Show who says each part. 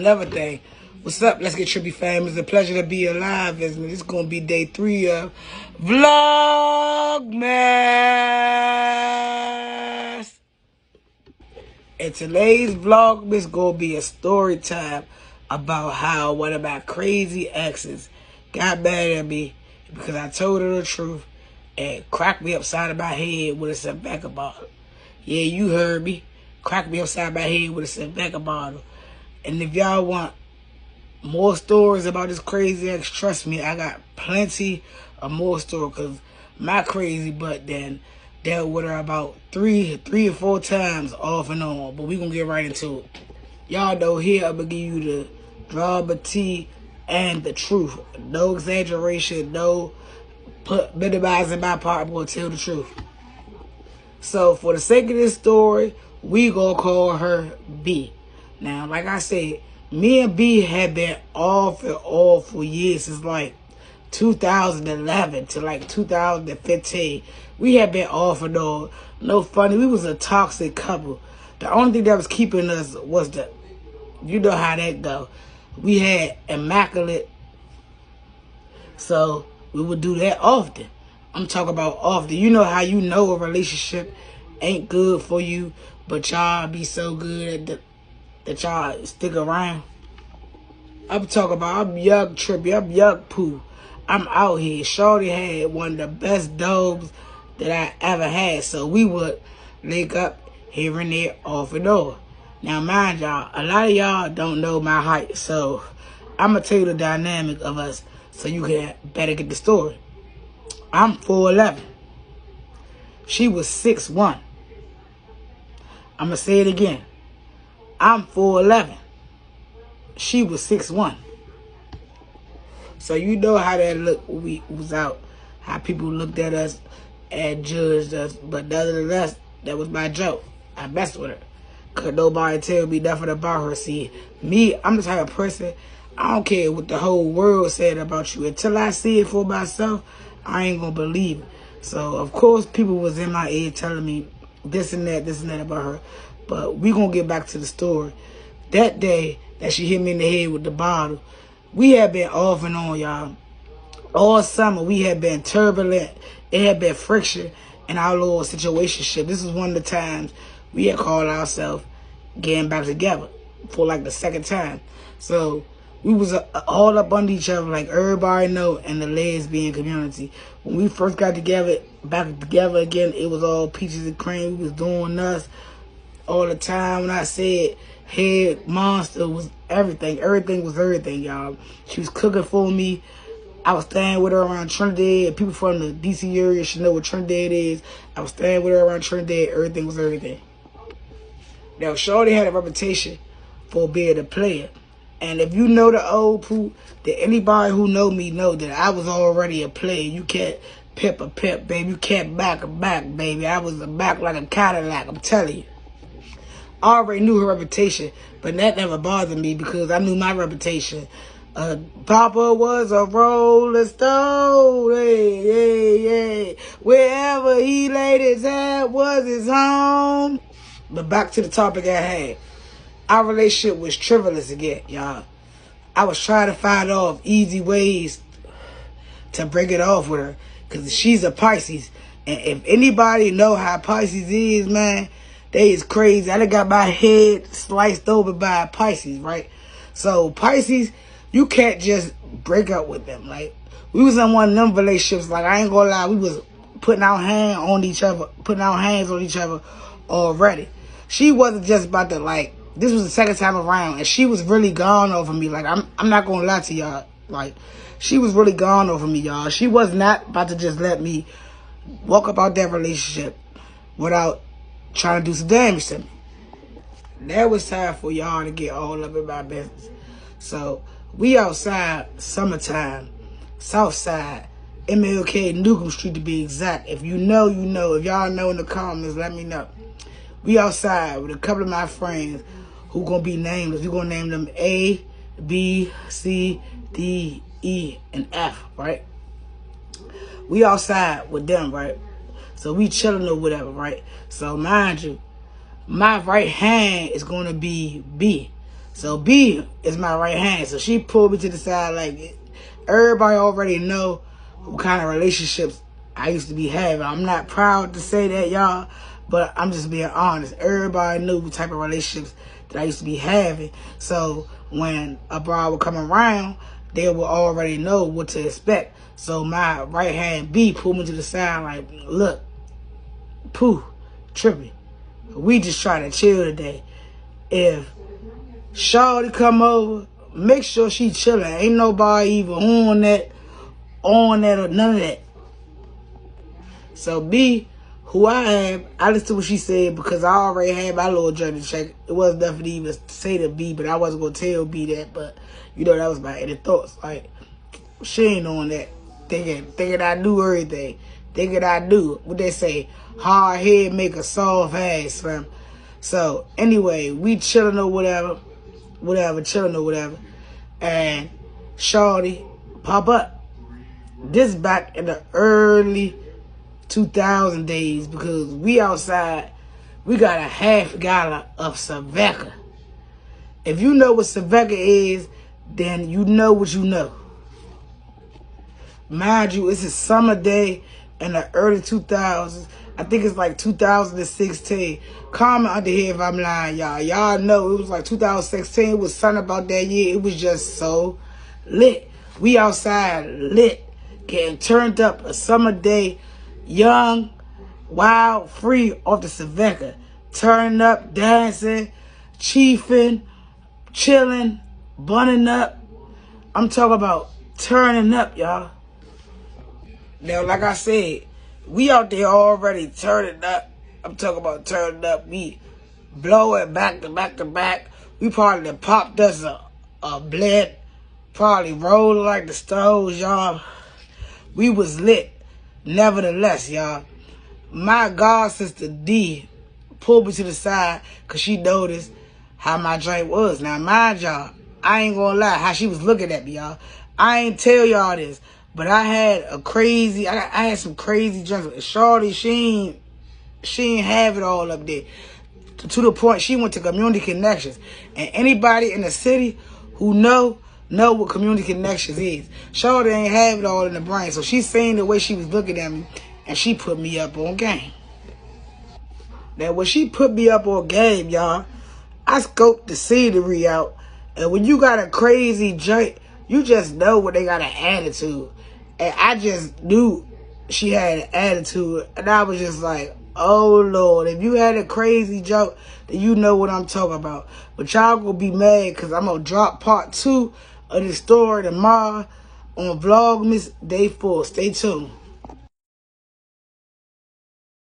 Speaker 1: another thing. What's up? Let's get trippy, fam. It's a pleasure to be alive. This is going to be day 3 of Vlogmas. And today's Vlogmas is going to be a story time about how one of my crazy exes got mad at me because I told her the truth and cracked me upside of my head with a svedka bottle. Yeah, you heard me. Cracked me upside my head with a svedka bottle. And if y'all want more stories about this crazy ex, trust me, I got plenty of more stories, because my crazy butt then dealt with her about three or four times off and on. But we gonna get right into it. Y'all know here I'm gonna give you the drama tea and the truth. No exaggeration, no minimizing my part. I'm gonna tell the truth. So for the sake of this story, we gonna call her B. Now, like I said, me and B had been off and on for years, since like 2011 to like 2015. We had been off and on. No funny, we was a toxic couple. The only thing that was keeping us was you know how that go. We had immaculate, so we would do that often. I'm talking about often. You know how you know a relationship ain't good for you, but y'all be so good that y'all stick around. I'm talking about, I'm young trippy, I'm young poo. I'm out here. Shorty had one of the best dogs that I ever had, so we would link up here and there, off and on. Now, mind y'all, a lot of y'all don't know my height, so I'm going to tell you the dynamic of us so you can better get the story. I'm 4'11". She was 6'1". I'm going to say it again. I'm 4'11". She was 6'1". So you know how that looked when we was out. How people looked at us and judged us. But nonetheless, that was my joke. I messed with her. Because nobody tell me nothing about her. See, me, I'm the type of person, I don't care what the whole world said about you. Until I see it for myself, I ain't going to believe it. So, of course, people was in my ear telling me this and that about her. But we going to get back to the story. That day that she hit me in the head with the bottle, we had been off and on, y'all. All summer, we had been turbulent. It had been friction in our little situationship. This is one of the times we had called ourselves getting back together for like the second time. So we was all up under each other, like everybody know in the lesbian community. When we first got together, back together again, it was all peaches and cream. We was doing us all the time. When I said head monster was everything. Everything was everything, y'all. She was cooking for me. I was staying with her around Trinidad. People from the DC area should know what Trinidad is. I was staying with her around Trinidad. Everything was everything. Now, Shorty had a reputation for being a player. And if you know the old poo, that anybody who know me know that I was already a player. You can't pimp a pimp, baby. You can't back a back, baby. I was a back like a Cadillac, I'm telling you. I already knew her reputation, but that never bothered me because I knew my reputation. Papa was a rolling stone, hey, hey, hey. Wherever he laid his head was his home. But back to the topic at hand. Our relationship was trivialist again, y'all. I was trying to find off easy ways to break it off with her, because she's a Pisces. And if anybody know how Pisces is, man, they is crazy. I done got my head sliced open by a Pisces, right? So Pisces, you can't just break up with them. Like, we was in one of them relationships, like, I ain't gonna lie, we was putting our hands on each other already. She wasn't just about to, like, this was the second time around, and she was really gone over me. Like, I'm not gonna lie to y'all. Like, she was really gone over me, y'all. She was not about to just let me walk about that relationship without trying to do some damage to me. That was time for y'all to get all up in my business. So we outside, summertime, south side, MLK, Newcomb Street to be exact. If you know, you know. If y'all know in the comments, let me know. We outside with a couple of my friends who gonna be nameless. We gonna name them A, B, C, D, E, and F, right? We outside with them, right? So we chilling or whatever, right? So mind you, my right hand is going to be B. So B is my right hand. So she pulled me to the side like everybody already know what kind of relationships I used to be having. I'm not proud to say that, y'all, but I'm just being honest. Everybody knew what type of relationships that I used to be having. So when a bride would come around, they would already know what to expect. So my right hand B pulled me to the side like, look, Pooh, trippy. We just try to chill today. If Shawty come over, make sure she chilling. Ain't nobody even on that, or none of that. So B, who I am, I listened to what she said because I already had my little journey check. It wasn't nothing to even say to B, but I wasn't going to tell B that. But, you know, that was my inner thoughts. Like, she ain't on that. Thinking I knew everything. Thinking I knew. What they say, hard head make a soft ass, fam. So, anyway, we chilling or whatever. Chilling or whatever. And Shawty pop up. This back in the early 2000 days, because we outside, we got a half gallon of svedka. If you know what svedka is, then you know what you know. Mind you, it's a summer day in the early 2000s. I think it's like 2016. Comment under here if I'm lying, y'all. Y'all know it was like 2016. It was something about that year. It was just so lit. We outside lit, getting turned up a summer day, young, wild, free off the svedka. Turning up, dancing, chiefing, chilling, bunning up. I'm talking about turning up, y'all. Now, like I said, we out there already turning up. I'm talking about turning up. We blowing back to back to back. We probably done popped us a blend. Probably rolling like the stoves, y'all. We was lit. Nevertheless, y'all, my god sister D pulled me to the side because she noticed how my drink was. Now, mind y'all, I ain't gonna lie, how she was looking at me, y'all. I ain't tell y'all this, but I had I had some crazy drinks. Shorty, she ain't have it all up there. To the point she went to Community Connections. And anybody in the city who know what Community Connections is. Shorty ain't have it all in the brain. So she seen the way she was looking at me, and she put me up on game. Now, when she put me up on game, y'all, I scoped the scenery out. And when you got a crazy joint, you just know when they got an attitude. And I just knew she had an attitude. And I was just like, oh, Lord, if you had a crazy joke, then you know what I'm talking about. But y'all gonna be mad because I'm gonna drop part 2 of this story tomorrow on Vlogmas Day 4. Stay tuned.